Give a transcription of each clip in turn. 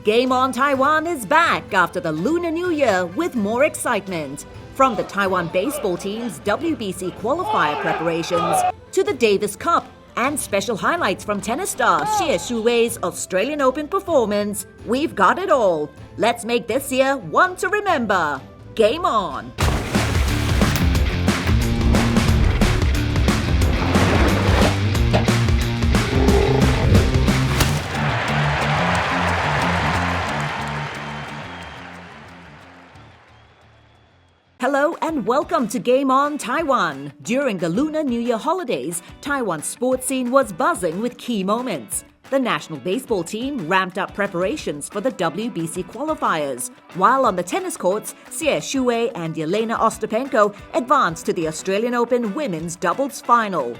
Game On Taiwan is back after the Lunar New Year with more excitement. From the Taiwan baseball team's WBC qualifier preparations to the Davis Cup and special highlights from tennis star Hsieh Su-wei's Australian Open performance, we've got it all. Let's make this year one to remember. Game on! Hello and welcome to Game On Taiwan. During the Lunar New Year holidays, Taiwan's sports scene was buzzing with key moments. The national baseball team ramped up preparations for the WBC Qualifiers, while on the tennis courts, Hsieh Su-wei and Jelena Ostapenko advanced to the Australian Open women's doubles final.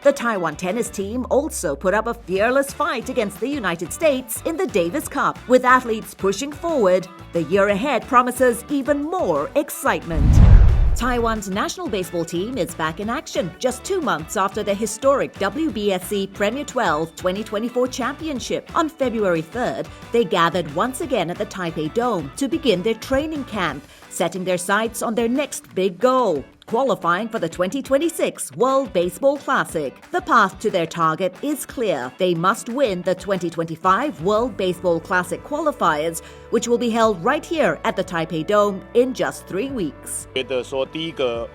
The Taiwan tennis team also put up a fearless fight against the United States in the Davis Cup. With athletes pushing forward, the year ahead promises even more excitement. Taiwan's national baseball team is back in action just 2 months after the historic WBSC Premier 12 2024 championship. On February 3rd, they gathered once again at the Taipei Dome to begin their training camp, setting their sights on their next big goal: qualifying for the 2026 World Baseball Classic. The path to their target is clear. They must win the 2025 World Baseball Classic Qualifiers, which will be held right here at the Taipei Dome in just 3 weeks. 觉得说第一个，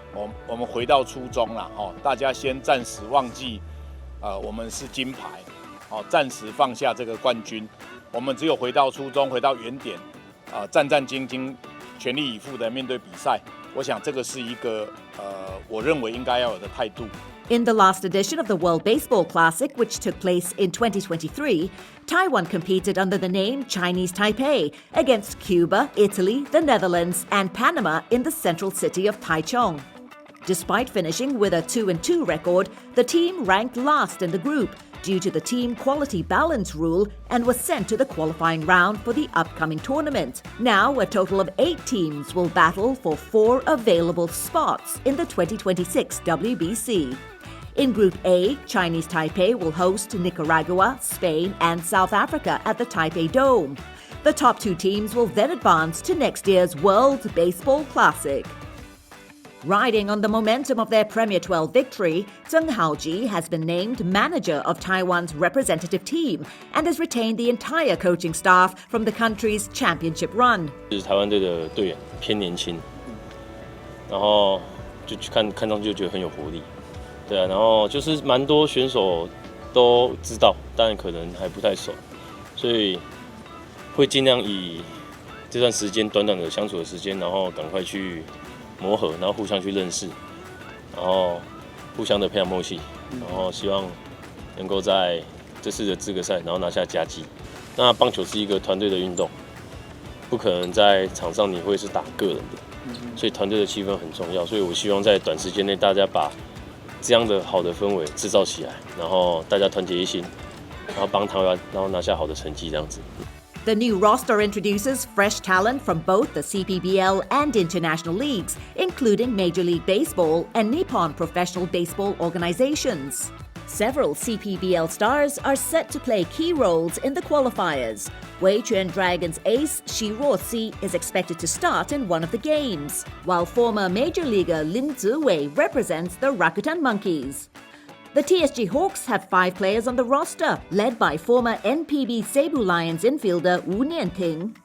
我们回到初衷啦，大家先暂时忘记，我们是金牌，暂时放下这个冠军，我们只有回到初衷，回到原点，战战兢兢，全力以赴的面对比赛。我想这个是一个我认为应该要有的态度。In the last edition of the World Baseball Classic, which took place in 2023, Taiwan competed under the name Chinese Taipei against Cuba, Italy, the Netherlands, and Panama in the central city of Taichung. Despite finishing with a 2-2 record, the team ranked last in the group due to the team quality balance rule and was sent to the qualifying round for the upcoming tournament. Now, a total of 8 teams will battle for 4 available spots in the 2026 WBC. In Group A, Chinese Taipei will host Nicaragua, Spain, and South Africa at the Taipei Dome. The top 2 teams will then advance to next year's World Baseball Classic. Riding on the momentum of their Premier 12 victory, Zheng Haoji has been named manager of Taiwan's representative team and has retained the entire coaching staff from the country's championship run. 是台湾队的队员偏年轻，然后就看上去就觉得很有活力，对啊，然后就是蛮多选手都知道，但可能还不太熟，所以会尽量以这段时间短短的相处的时间，然后赶快去磨合，然后互相去认识，然后互相的培养默契，然后希望能够在这次的资格赛，然后拿下佳绩。那棒球是一个团队的运动，不可能在场上你会是打个人的，所以团队的气氛很重要。所以我希望在短时间内，大家把这样的好的氛围制造起来，然后大家团结一心，然后帮台湾，然后拿下好的成绩，这样子。The new roster introduces fresh talent from both the CPBL and international leagues, including Major League Baseball and Nippon Professional Baseball organizations. Several CPBL stars are set to play key roles in the qualifiers. Weiquan Dragons ace Shi Ruo-si is expected to start in one of the games, while former major leaguer Lin Ruei-yang represents the Rakuten Monkeys. The TSG Hawks have 5 players on the roster, led by former NPB Cebu Lions infielder Wu Nianping.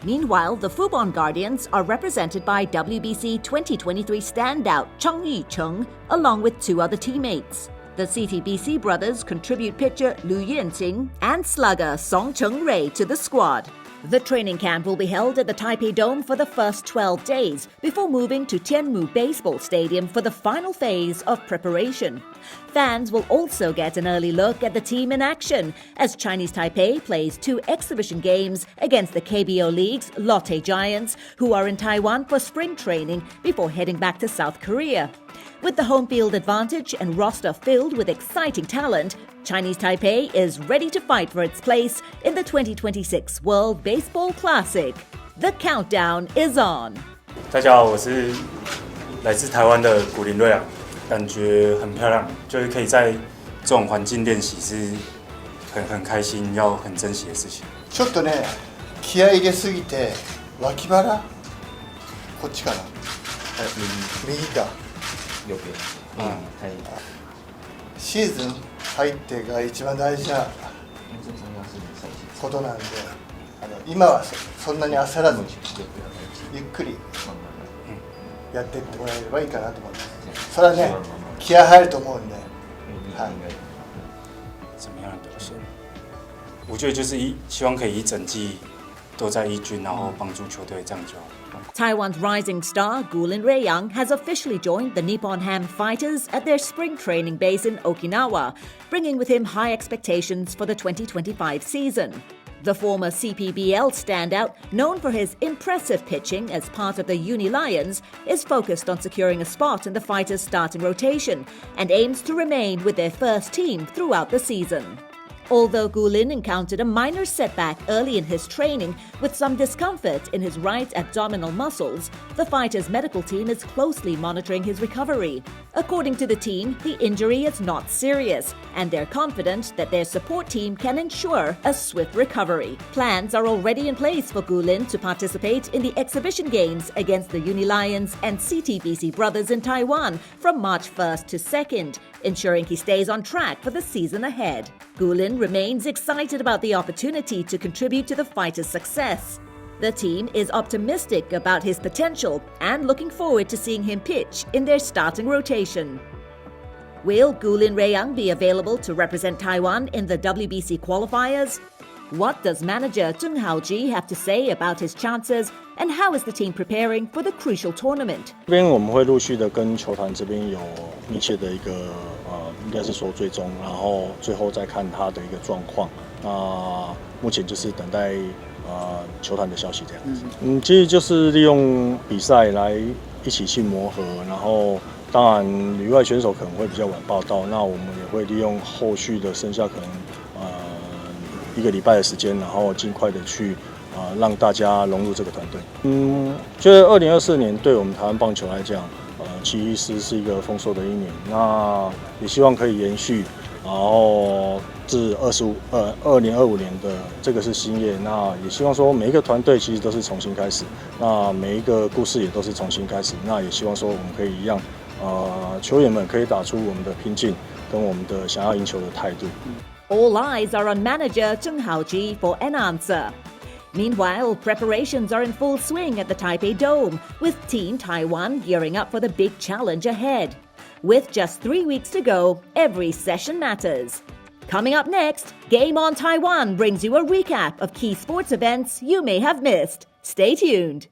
Meanwhile, the Fubon Guardians are represented by WBC 2023 standout Cheng Yicheng, along with 2 other teammates. The CTBC brothers contribute pitcher Lu Yanqing and slugger Song Cheng-rui to the squad. The training camp will be held at the Taipei Dome for the first 12 days before moving to Tianmu Baseball Stadium for the final phase of preparation. Fans will also get an early look at the team in action as Chinese Taipei plays 2 exhibition games against the KBO League's Lotte Giants, who are in Taiwan for spring training before heading back to South Korea. With the home field advantage and roster filled with exciting talent, Chinese Taipei is ready to fight for its place in the 2026 World Baseball Classic. The countdown is on. 大家好，我是来自台湾的林瑞阳，感觉很漂亮，就是可以在这种环境练习是很开心，要很珍惜的事情。ちょっとね、気気合い入れすぎて脇腹こっちかな右か右シーズン入ってが一番大事なことなんで今はそんなに焦らずゆっくりやっていってもらえればいいかなと思います。それはね気合入ると思うんで、はい。怎么样的表现？我觉得就是希望可以一整季都在一军，然后帮助球队这样就好。Taiwan's rising star Lin Ruei-yang has officially joined the Nippon Ham Fighters at their spring training base in Okinawa, bringing with him high expectations for the 2025 season. The former CPBL standout, known for his impressive pitching as part of the Uni Lions, is focused on securing a spot in the fighters' starting rotation and aims to remain with their first team throughout the season. Although Lin encountered a minor setback early in his training with some discomfort in his right abdominal muscles, the fighter's medical team is closely monitoring his recovery. According to the team, the injury is not serious, and they're confident that their support team can ensure a swift recovery. Plans are already in place for Lin to participate in the exhibition games against the Uni Lions and CTBC Brothers in Taiwan from March 1st to 2nd, ensuring he stays on track for the season ahead. Lin remains excited about the opportunity to contribute to the fighter's success. The team is optimistic about his potential and looking forward to seeing him pitch in their starting rotation. Will Lin Ruei-yang be available to represent Taiwan in the WBC Qualifiers? What does manager Zheng Haoji have to say about his chances, and how is the team preparing for the crucial tournament? 这边我们会陆续的跟球团这边有密切的一个应该是说追踪，然后最后再看他的一个状况。目前就是等待球团的消息这样子。其实就是利用比赛来一起去磨合，然后当然旅外选手可能会比较晚报到，那我们也会利用后续的剩下可能1个礼拜的时间，然后尽快的去让大家融入这个团队。觉得2024年对我们台湾棒球来讲，其实是一个丰硕的一年，那也希望可以延续，然后至2025年的这个是新业，那也希望说每一个团队其实都是重新开始，那每一个故事也都是重新开始，那也希望说我们可以一样，球员们可以打出我们的拼劲跟我们的想要赢球的态度。All eyes are on manager Zheng Haoji for an answer. Meanwhile, preparations are in full swing at the Taipei Dome, with Team Taiwan gearing up for the big challenge ahead. With just 3 weeks to go, every session matters. Coming up next, Game On Taiwan brings you a recap of key sports events you may have missed. Stay tuned.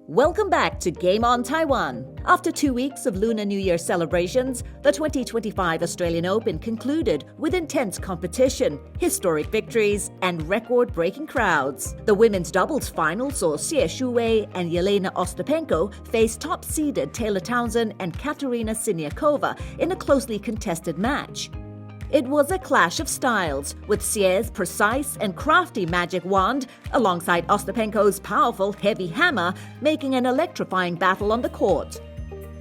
Welcome back to Game On Taiwan. After 2 weeks of Lunar New Year celebrations, the 2025 Australian Open concluded with intense competition, historic victories, and record-breaking crowds. The women's doubles final saw Hsieh Su-wei and Yelena Ostapenko face top-seeded Taylor Townsend and Katerina Siniakova in a closely contested match. It was a clash of styles, with Hsieh's precise and crafty magic wand alongside Ostapenko's powerful heavy hammer making an electrifying battle on the court.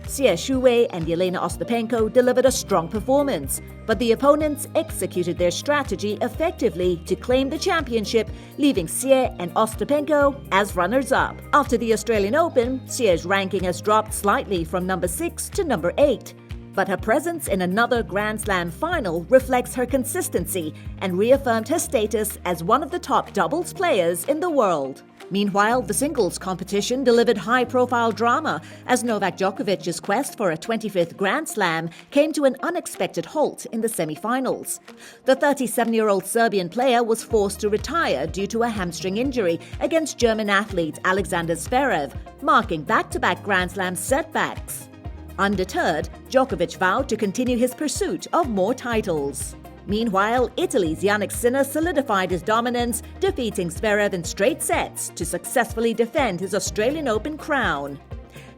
Hsieh Su-wei and Yelena Ostapenko delivered a strong performance, but the opponents executed their strategy effectively to claim the championship, leaving Hsieh and Ostapenko as runners-up. After the Australian Open, Hsieh's ranking has dropped slightly from number 6 to number 8. But her presence in another Grand Slam final reflects her consistency and reaffirmed her status as one of the top doubles players in the world. Meanwhile, the singles competition delivered high-profile drama as Novak Djokovic's quest for a 25th Grand Slam came to an unexpected halt in the semi-finals. The 37-year-old Serbian player was forced to retire due to a hamstring injury against German athlete Alexander Zverev, marking back-to-back Grand Slam setbacks. Undeterred, Djokovic vowed to continue his pursuit of more titles. Meanwhile, Italy's Jannik Sinner solidified his dominance, defeating Zverev in straight sets to successfully defend his Australian Open crown.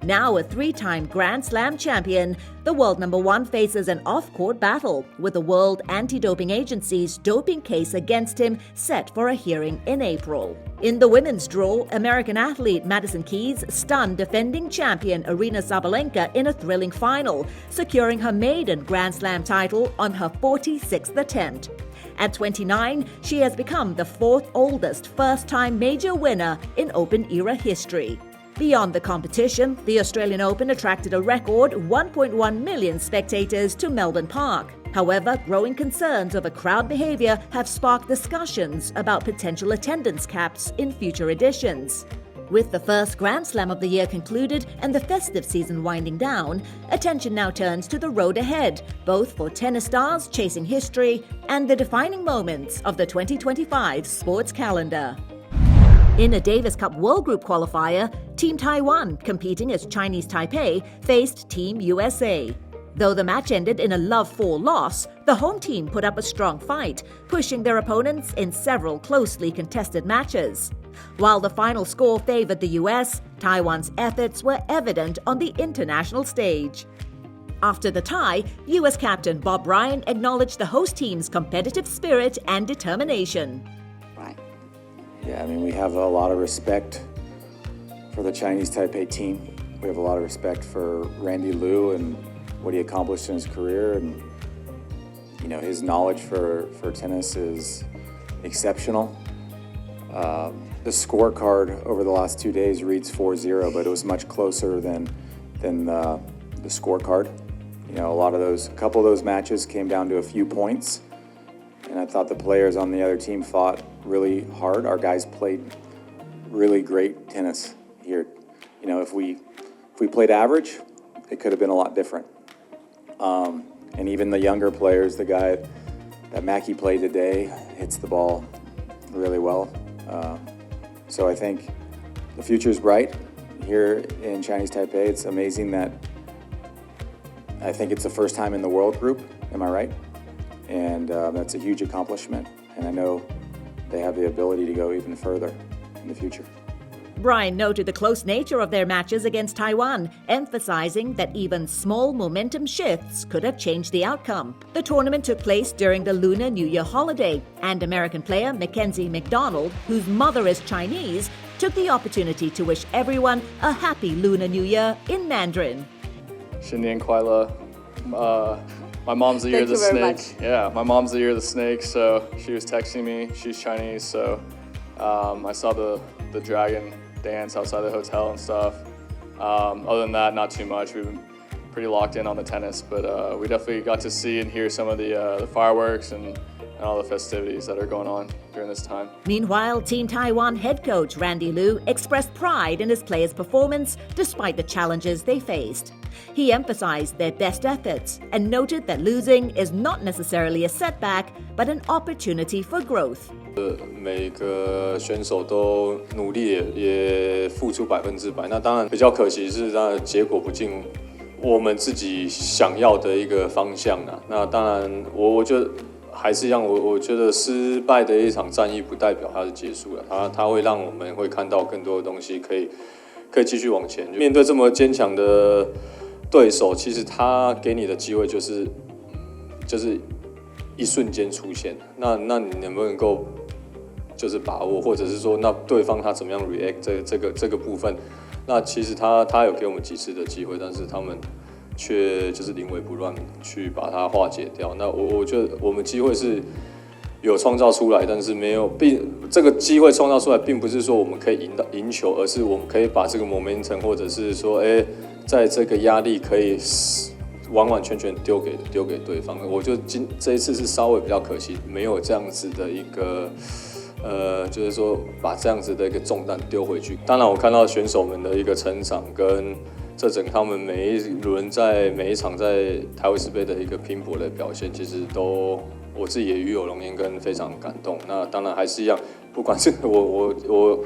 Now a three-time Grand Slam champion, the world number one faces an off-court battle with the World Anti-Doping Agency's doping case against him set for a hearing in April. In the women's draw, American athlete Madison Keys stunned defending champion Aryna Sabalenka in a thrilling final, securing her maiden Grand Slam title on her 46th attempt. At 29, she has become the fourth oldest first-time major winner in Open era history. Beyond the competition, the Australian Open attracted a record 1.1 million spectators to Melbourne Park. However, growing concerns over crowd behaviour have sparked discussions about potential attendance caps in future editions. With the first Grand Slam of the year concluded and the festive season winding down, attention now turns to the road ahead, both for tennis stars chasing history and the defining moments of the 2025 sports calendar. In a Davis Cup World Group qualifier, Team Taiwan, competing as Chinese Taipei, faced Team USA. Though the match ended in a love-4 loss, the home team put up a strong fight, pushing their opponents in several closely contested matches. While the final score favored the US, Taiwan's efforts were evident on the international stage. After the tie, US captain Bob Ryan acknowledged the host team's competitive spirit and determination. Yeah, I mean, we have a lot of respect for the Chinese Taipei team. We have a lot of respect for Rendy Lu and what he accomplished in his career. And, you know, his knowledge for tennis is exceptional. The scorecard over the last 2 days reads 4-0, but it was much closer than the scorecard. You know, a couple of those matches came down to a few points. And I thought the players on the other team fought really hard. Our guys played really great tennis here. You know, if we played average, it could have been a lot different. And even the younger players, the guy that Mackie played today, hits the ball really well. So I think the future is bright here in Chinese Taipei. It's amazing that I think it's the first time in the World Group. Am I right? And that's a huge accomplishment, and I know they have the ability to go even further in the future. Brian noted the close nature of their matches against Taiwan, emphasizing that even small momentum shifts could have changed the outcome. The tournament took place during the Lunar New Year holiday, and American player Mackenzie McDonald, whose mother is Chinese, took the opportunity to wish everyone a happy Lunar New Year in Mandarin. 新年快乐. My mom's the year of the snake. Yeah, my mom's the year of the snake, so she was texting me. She's Chinese, so I saw the dragon dance outside the hotel and stuff. Other than that, not too much. We've been pretty locked in on the tennis, but we definitely got to see and hear some of the fireworks and all the festivities that are going on during this time. Meanwhile, Team Taiwan head coach Rendy Lu expressed pride in his players' performance despite the challenges they faced. He emphasized their best efforts and noted that losing is not necessarily a setback, but an opportunity for growth. 每个选手都努力也付出100%，那当然比较可惜是，当然结果不尽我们自己想要的一个方向啦。那当然，我觉得还是一样，我觉得失败的一场战役不代表它是结束了，它会让我们会看到更多的东西，可以继续往前。面对这么坚强的对手，其实他给你的机会就是一瞬间出现，那你能不能够就是把握，或者是说那对方他怎么样 react 这个部分，那其实他有给我们几次的机会，但是他们却就是临危不乱去把它化解掉。那我觉得我们机会是有创造出来，但是没有这个机会创造出来，并不是说我们可以赢球，而是我们可以把这个 momentum， 或者是说在这个压力可以完完全全丢给对方。我觉得这一次是稍微比较可惜，没有这样子的一个就是说把这样子的一个重担丢回去。当然，我看到选手们的一个成长跟他们每一轮在每一场在台湾世杯的一个拼搏的表现，其实都我自己也与有荣焉跟非常感动。那当然还是一样，不管是我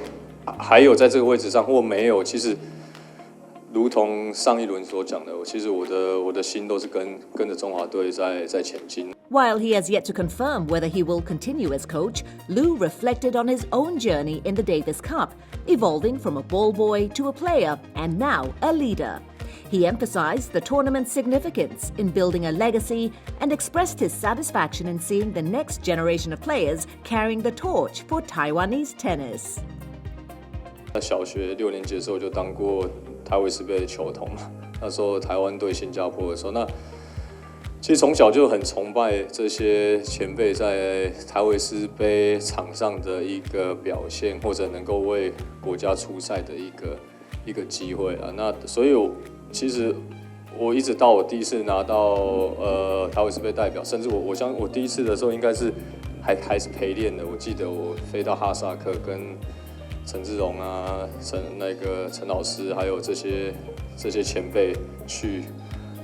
还有在这个位置上或没有，其实如同上一轮所讲的，其实我的心都是跟着中华队在前进。While he has yet to confirm whether he will continue as coach, Lu reflected on his own journey in the Davis Cup, evolving from a ball boy to a player and now a leader. He emphasized the tournament's significance in building a legacy and expressed his satisfaction in seeing the next generation of players carrying the torch for Taiwanese tennis. 小学6年级的时候就当过台维斯杯的球童嘛，那时候台湾对新加坡的时候，那其实从小就很崇拜这些前辈在台维斯杯场上的一个表现，或者能够为国家出赛的一个机会啊。那所以其实我一直到我第一次拿到台维斯杯代表，甚至我想我第一次的时候应该是还是陪练的。我记得我飞到哈萨克跟陈志荣啊、陈老师，还有这些前辈去，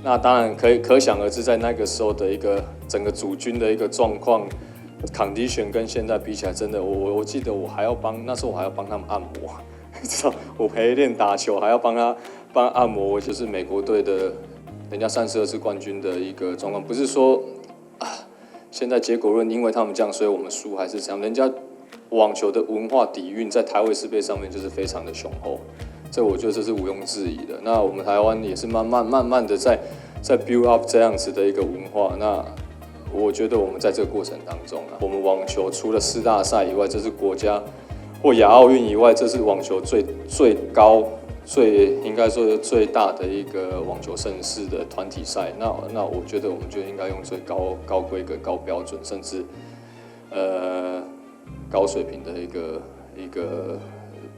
那当然可想而知，在那个时候的一个整个组军的一个状况 ，condition 跟现在比起来，真的我记得那时候我还要帮他们按摩，你知道，我陪练打球还要帮按摩，我就是美国队的人家32次冠军的一个状况，不是说现在结果论因为他们这样，所以我们输还是怎样，人家。网球的文化底蕴在台维斯杯上面就是非常的雄厚，这我觉得这是毋庸置疑的。那我们台湾也是慢慢的在 build up 这样子的一个文化。那我觉得我们在这个过程当中啊，我们网球除了4大赛以外，这是国家或亚奥运以外，这是网球最高、应该说最大的一个网球盛事的团体赛。那我觉得我们就应该用最高规格、高标准，甚至高水平的一个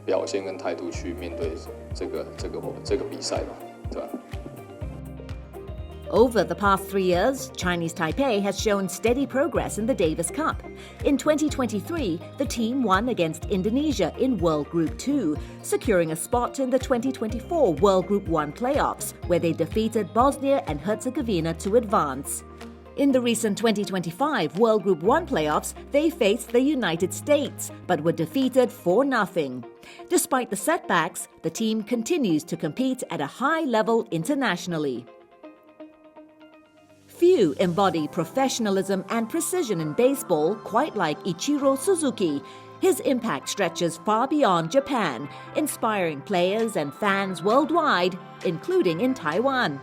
表现跟态度去面对这个比赛吧，对吧？ Over the past 3 years, Chinese Taipei has shown steady progress in the Davis Cup. In 2023, the team won against Indonesia in World Group 2, securing a spot in the 2024 World Group 1 playoffs, where they defeated Bosnia and Herzegovina to advance. In the recent 2025 World Group 1 playoffs, they faced the United States, but were defeated 4-0. Despite the setbacks, the team continues to compete at a high level internationally. Few embody professionalism and precision in baseball quite like Ichiro Suzuki. His impact stretches far beyond Japan, inspiring players and fans worldwide, including in Taiwan.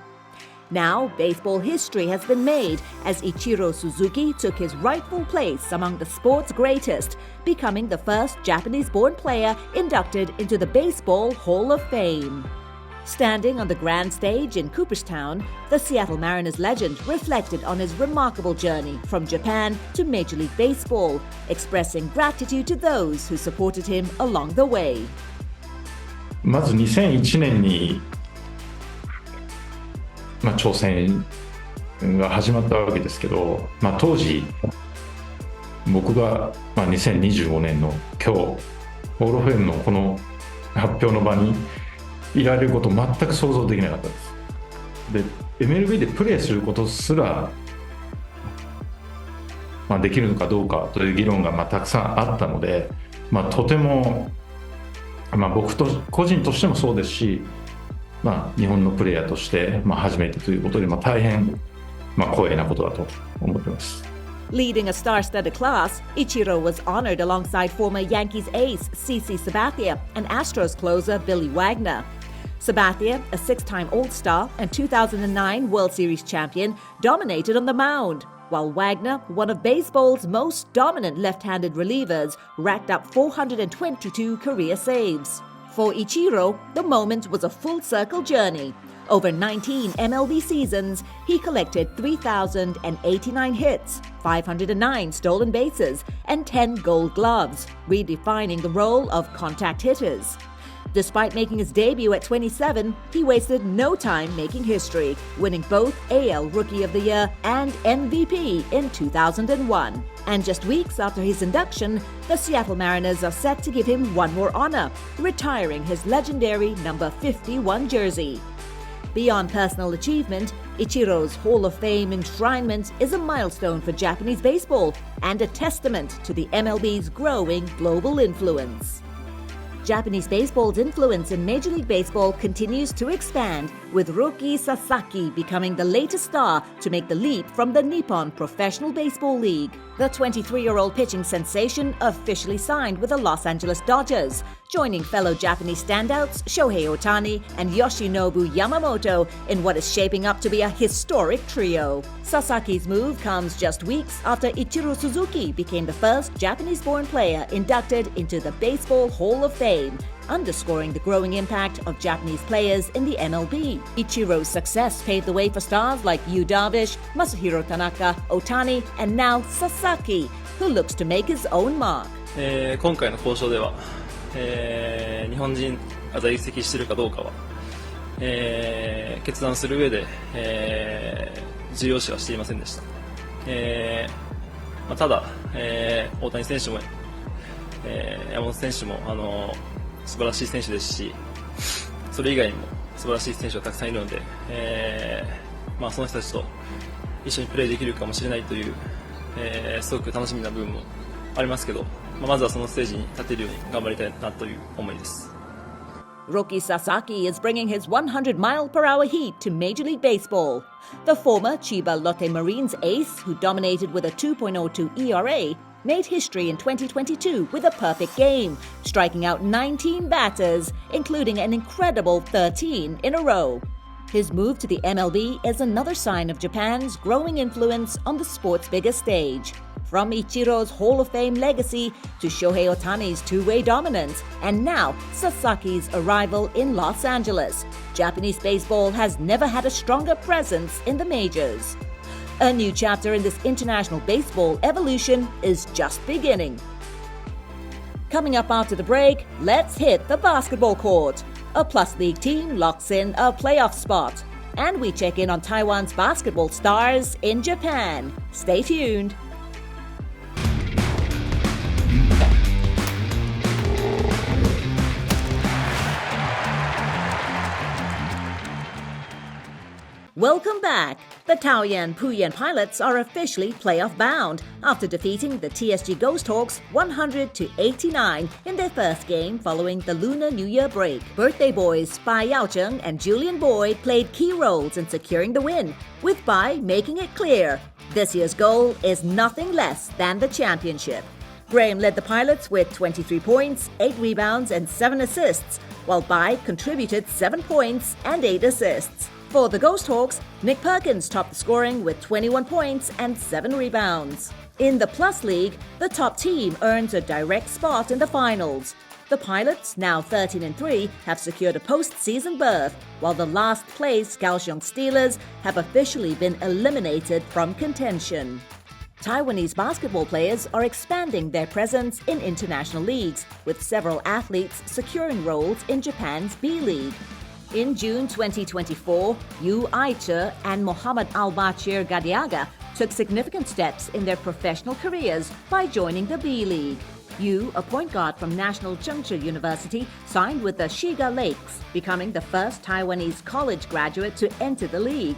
Now, baseball history has been made as Ichiro Suzuki took his rightful place among the sport's greatest, becoming the first Japanese-born player inducted into the Baseball Hall of Fame. Standing on the grand stage in Cooperstown, the Seattle Mariners legend reflected on his remarkable journey from Japan to Major League Baseball, expressing gratitude to those who supported him along the way. まず2001年に挑戦が始まったわけですけど、当時僕が2025年の今日ホールオフェームのこの発表の場にいられることを全く想像できなかったです。で MLB でプレーすることすら、できるのかどうかという議論がたくさんあったので、とても、僕と個人としてもそうですし、日本のプレイヤーとして初めてということで大変光栄なことだと思っています。Leading a star-studded class, Ichiro was honored alongside former Yankees ace CC Sabathia and Astros closer Billy Wagner. Sabathia, a 6-time All-Star and 2009 World Series champion, dominated on the mound, while Wagner, one of baseball's most dominant left-handed relievers, racked up 422 career saves. For Ichiro, the moment was a full-circle journey. Over 19 MLB seasons, he collected 3,089 hits, 509 stolen bases, and 10 gold gloves, redefining the role of contact hitters. Despite making his debut at 27, he wasted no time making history, winning both AL Rookie of the Year and MVP in 2001. And just weeks after his induction, the Seattle Mariners are set to give him one more honor, retiring his legendary number 51 jersey. Beyond personal achievement, Ichiro's Hall of Fame enshrinement is a milestone for Japanese baseball and a testament to the MLB's growing global influence. Japanese baseball's influence in Major League Baseball continues to expand, with Roki Sasaki becoming the latest star to make the leap from the Nippon Professional Baseball League. The 23-year-old pitching sensation officially signed with the Los Angeles Dodgers, joining fellow Japanese standouts Shohei Ohtani and Yoshinobu Yamamoto in what is shaping up to be a historic trio. Sasaki's move comes just weeks after Ichiro Suzuki became the first Japanese-born player inducted into the Baseball Hall of Fame, underscoring the growing impact of Japanese players in the MLB. Ichiro's success paved the way for stars like Yu Darvish, Masahiro Tanaka, Ohtani, and now Sasaki, who looks to make his own mark. 今回の交渉では、日本人が在籍しているかどうかは、決断する上で、重要視はしていませんでした。ただ、大谷選手も、山本選手も素晴らしい選手ですし、それ以外にも素晴らしい選手がたくさんいるので、その人たちと一緒にプレーできるかもしれないという、すごく楽しみな部分もありますけど、まずはそのステージに立てるように頑張りたいなという思いです。Roki Sasaki is bringing his 100-mile-per-hour heat to Major League Baseball. The former Chiba Lotte Marines ace, who dominated with a 2.02 ERA, made history in 2022 with a perfect game, striking out 19 batters, including an incredible 13 in a row. His move to the MLB is another sign of Japan's growing influence on the sport's biggest stage. From Ichiro's Hall of Fame legacy to Shohei Ohtani's two-way dominance, and now Sasaki's arrival in Los Angeles, Japanese baseball has never had a stronger presence in the majors. A new chapter in this international baseball evolution is just beginning. Coming up after the break, let's hit the basketball court. A Plus League team locks in a playoff spot. And we check in on Taiwan's basketball stars in Japan. Stay tuned. Welcome back! The Taoyuan Puyan Pilots are officially playoff bound after defeating the TSG Ghost Hawks 100-89 in their first game following the Lunar New Year break. Birthday boys Bai Yaocheng and Julian Boyd played key roles in securing the win, with Bai making it clear this year's goal is nothing less than the championship. Graham led the Pilots with 23 points, 8 rebounds and 7 assists, while Bai contributed 7 points and 8 assists. For the Ghost Hawks, Nick Perkins topped the scoring with 21 points and 7 rebounds. In the Plus League, the top team earns a direct spot in the finals. The Pilots, now 13-3, have secured a postseason berth, while the last-place Kaohsiung Steelers have officially been eliminated from contention. Taiwanese basketball players are expanding their presence in international leagues, with several athletes securing roles in Japan's B-League. In June 2024, Yu Aiche and Mohamed Al-Bachir Gadiaga took significant steps in their professional careers by joining the B-League. Yu, a point guard from National Chengchi University, signed with the Shiga Lakes, becoming the first Taiwanese college graduate to enter the league.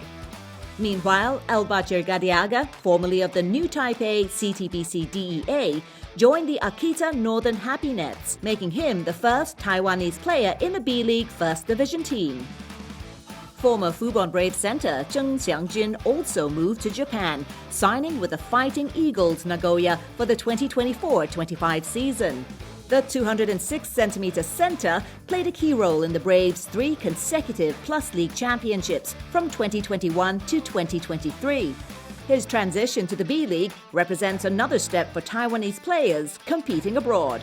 Meanwhile, Al-Bachir Gadiaga, formerly of the New Taipei CTBC DEA, joined the Akita Northern Happy Nets, making him the first Taiwanese player in the B-League First Division team. Former Fubon Brave center Zheng Xiangjun also moved to Japan, signing with the Fighting Eagles Nagoya for the 2024-25 season. The 206-centimeter center played a key role in the Braves' 3 consecutive Plus League championships from 2021 to 2023. His transition to the B-League represents another step for Taiwanese players competing abroad.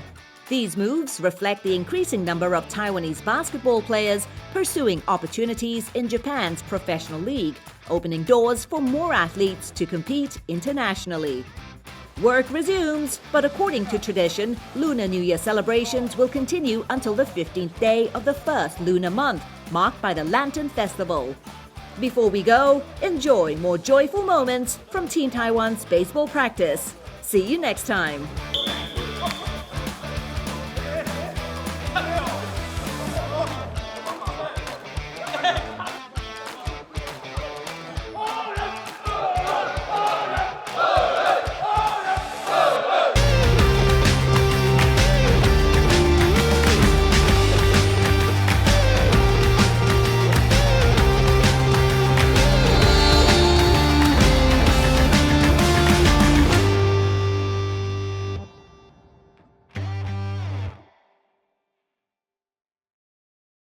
These moves reflect the increasing number of Taiwanese basketball players pursuing opportunities in Japan's professional league, opening doors for more athletes to compete internationally. Work resumes, but according to tradition, Lunar New Year celebrations will continue until the 15th day of the first lunar month, marked by the Lantern Festival. Before we go, enjoy more joyful moments from Team Taiwan's baseball practice. See you next time.